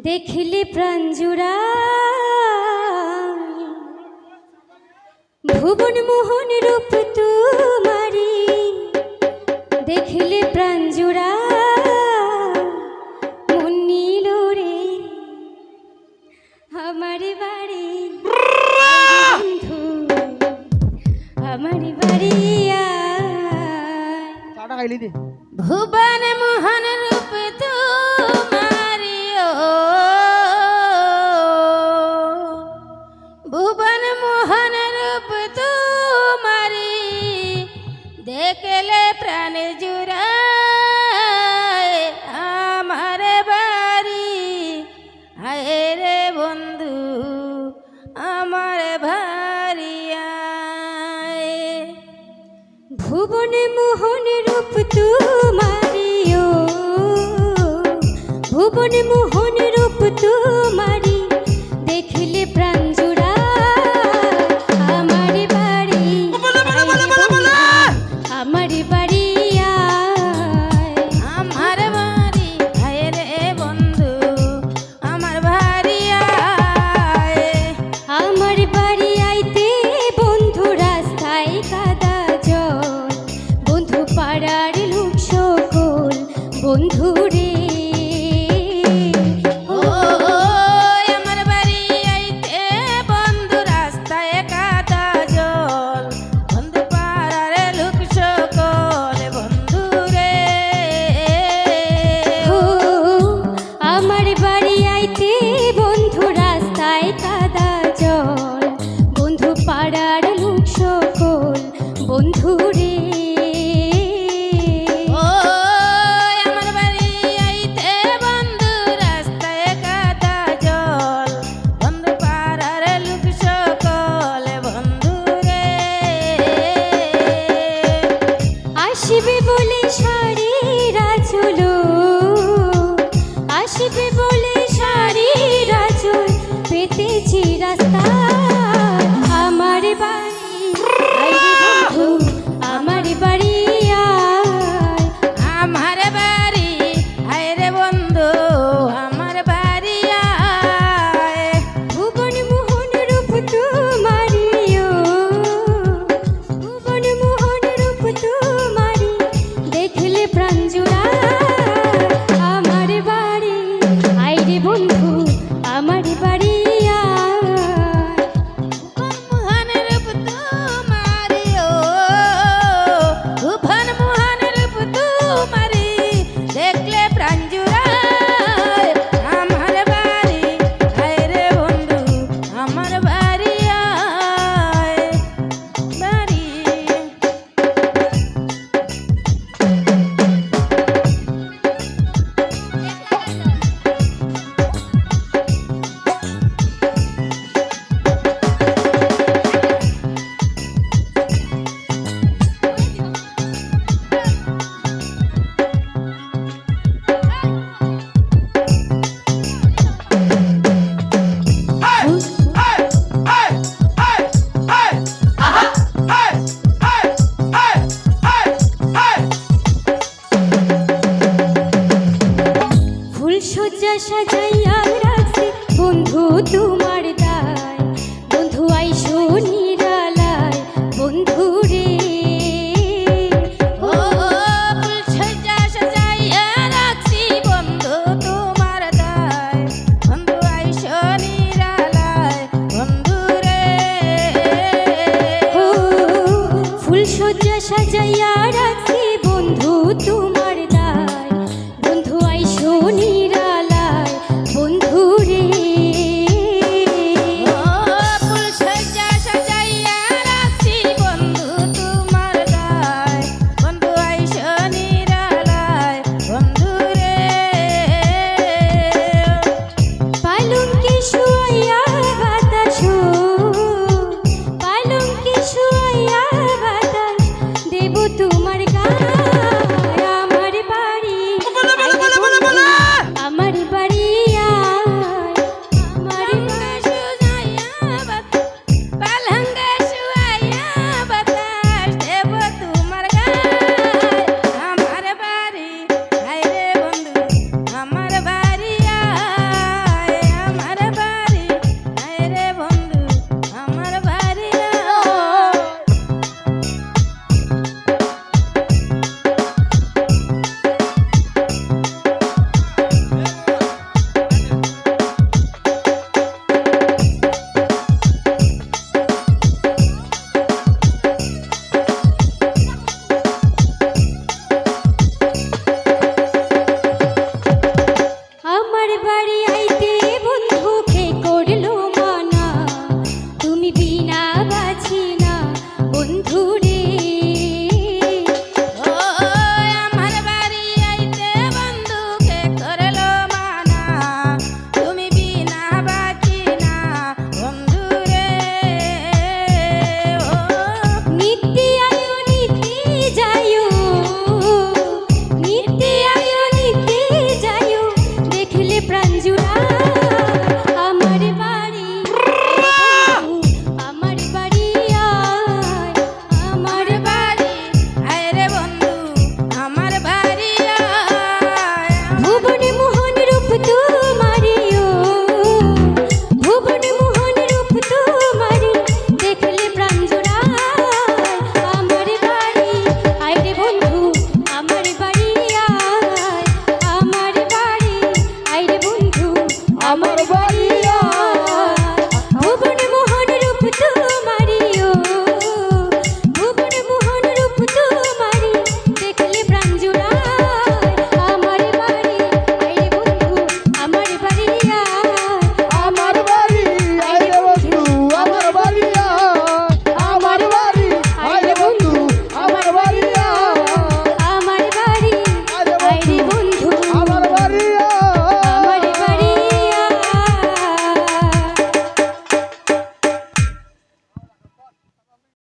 देखले प्रांजुरा भुवन मोहन रूप तुम्हारी देखले प्रांजुरा मन नील रे हमारे बाड़ी बंधु हमारी बाड़ी भुवन मोहन रूप तुम्हारी भुवन मोहन रूप तुम्हारी देखले प्राण जुड़ाए हमारे बारी आए रे बंधु हमारे भारिया भुवन मोहन रूप तुम्हारी भुवन मोहन रूप तुम्हारी देखले प्राण जुड़ा हमारी बाड़ी हमारी बाड़ी हमार बाड़ी आए रे बंधु हमार भारिया हमार बाड़ी आईते बंधु रास्ताय कादा जल बंधु पाड़ार लोक सकल बंधु रे বন্ধু রে ও আমার বাড়ি আইতে বন্ধু রাস্তায় কাদা জল বন্ধু পাড়ার লোক সকল বন্ধু রে আসবে বলে শাড়ি রাজল আসবে বলে শাড়ি রাজল পেতেছি রাস্তা আমার বাড়ি আমার বাড়ি আমার বাড়ি আয় রে বন্ধু আমার বাড়ি ভুবন মোহন রূপ তোমারি ভুবন মোহন রূপ তোমারি দেখলে প্রাণ জুড়া আমার বাড়ি আয় রে বন্ধু আমার বাড়ি সজ্জা সাজাইয়া রাখছি বন্ধু তোমার